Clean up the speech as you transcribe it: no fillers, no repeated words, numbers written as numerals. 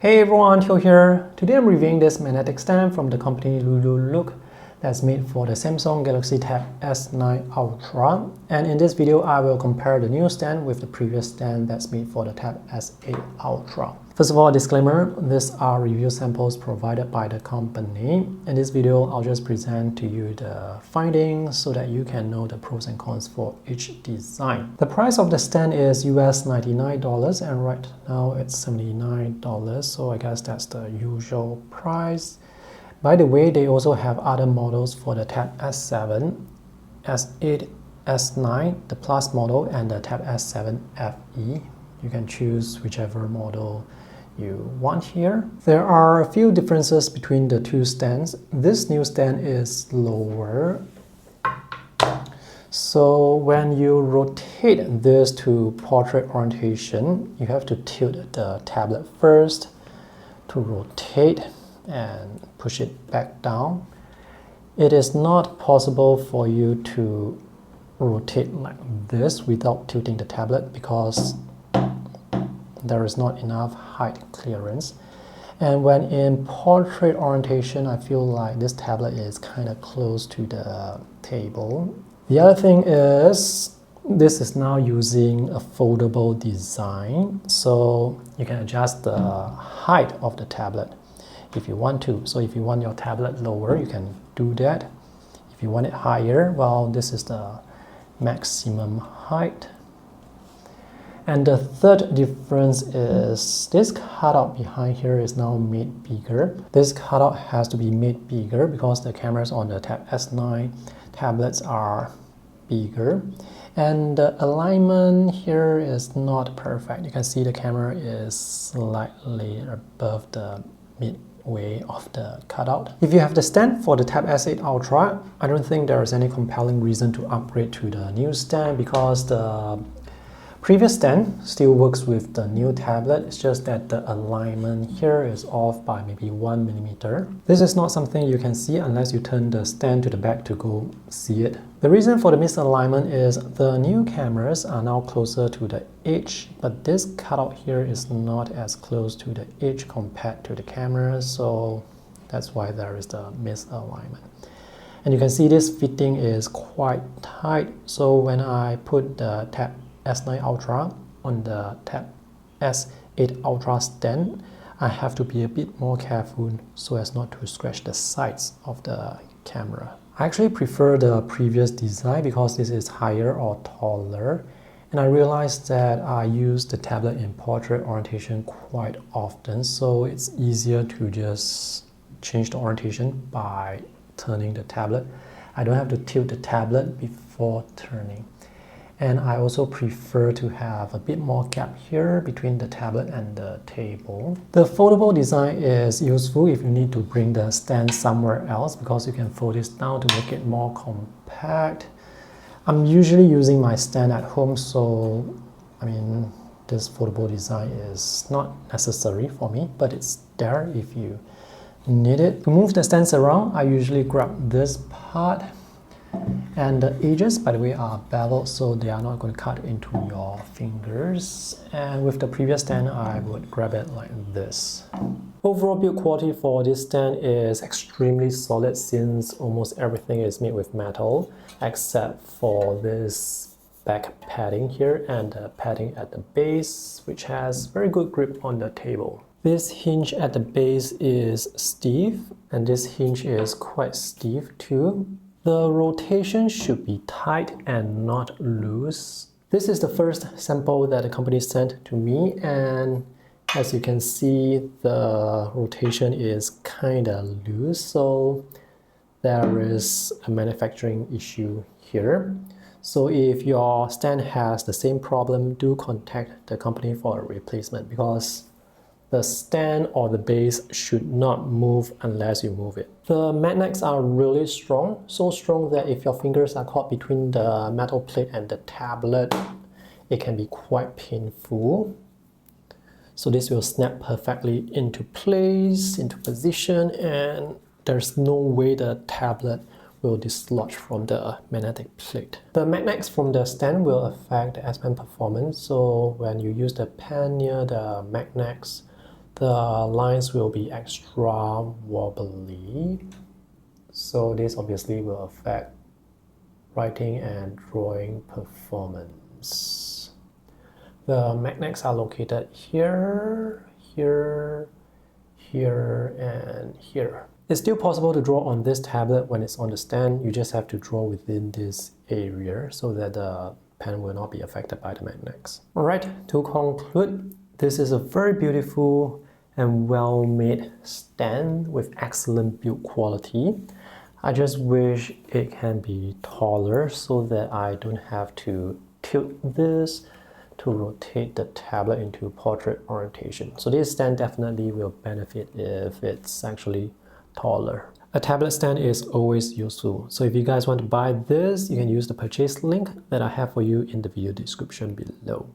Hey everyone, Theo here. Today I'm reviewing this magnetic stand from the company Lululook that's made for the Samsung Galaxy Tab S9 Ultra. And in this video, I will compare the new stand with the previous stand that's made for the Tab S8 Ultra. First of all, disclaimer, these are review samples provided by the company. In this video, I'll just present to you the findings so that you can know the pros and cons for each design. The price of the stand is US $99 and right now it's $79, so I guess that's the usual price. By the way, they also have other models for the Tab S7, S8, S9, the Plus model, and the Tab S7 FE. You can choose whichever model you want here. There are a few differences between the two stands. This new stand is lower. So when you rotate this to portrait orientation, you have to tilt the tablet first to rotate and push it back down. It is not possible for you to rotate like this without tilting the tablet because there is not enough height clearance. And when in portrait orientation, I feel like this tablet is kind of close to the table. The other thing is this is now using a foldable design, so you can adjust the height of the tablet if you want to. So if you want your tablet lower, you can do that. If you want it higher, well, this is the maximum height. And the third difference is this cutout behind here is now made bigger. This cutout has to be made bigger because the cameras on the Tab S9 tablets are bigger. And the alignment here is not perfect. You can see the camera is slightly above the midway of the cutout. If you have the stand for the Tab S8 Ultra, I don't think there is any compelling reason to upgrade to the new stand because the previous stand still works with the new tablet. It's just that the alignment here is off by maybe 1 millimeter. This is not something you can see unless you turn the stand to the back to go see it. The reason for the misalignment is the new cameras are now closer to the edge, but this cutout here is not as close to the edge compared to the cameras, so that's why there is the misalignment. And you can see this fitting is quite tight, so when I put the Tab S9 Ultra on the Tab S8 Ultra stand, I have to be a bit more careful so as not to scratch the sides of the camera. I actually prefer the previous design because this is higher or taller, and I realized that I use the tablet in portrait orientation quite often, so it's easier to just change the orientation by turning the tablet. I don't have to tilt the tablet before turning. And I also prefer to have a bit more gap here between the tablet and the table. The foldable design is useful if you need to bring the stand somewhere else because you can fold this down to make it more compact. I'm usually using my stand at home, so this foldable design is not necessary for me, but it's there if you need it. To move the stands around, I usually grab this part. And the edges, by the way, are beveled, so they are not going to cut into your fingers. And with the previous stand, I would grab it like this. Overall build quality for this stand is extremely solid since almost everything is made with metal, except for this back padding here and the padding at the base, which has very good grip on the table. This hinge at the base is stiff, and this hinge is quite stiff too. The rotation should be tight and not loose. This is the first sample that the company sent to me, and as you can see, the rotation is kind of loose, so there is a manufacturing issue here. So if your stand has the same problem, do contact the company for a replacement because the stand or the base should not move unless you move it. The magnets are really strong, so strong that if your fingers are caught between the metal plate and the tablet, it can be quite painful. So this will snap perfectly into place, into position, and there's no way the tablet will dislodge from the magnetic plate. The magnets from the stand will affect the S Pen performance, so when you use the pen near the magnets, the lines will be extra wobbly. So this obviously will affect writing and drawing performance. The magnets are located here, here, here, and here. It's still possible to draw on this tablet when it's on the stand. You just have to draw within this area so that the pen will not be affected by the magnets. Alright, to conclude, this is a very beautiful and well-made stand with excellent build quality. I just wish it can be taller so that I don't have to tilt this to rotate the tablet into portrait orientation. So this stand definitely will benefit if it's actually taller. A tablet stand is always useful. So if you guys want to buy this, you can use the purchase link that I have for you in the video description below.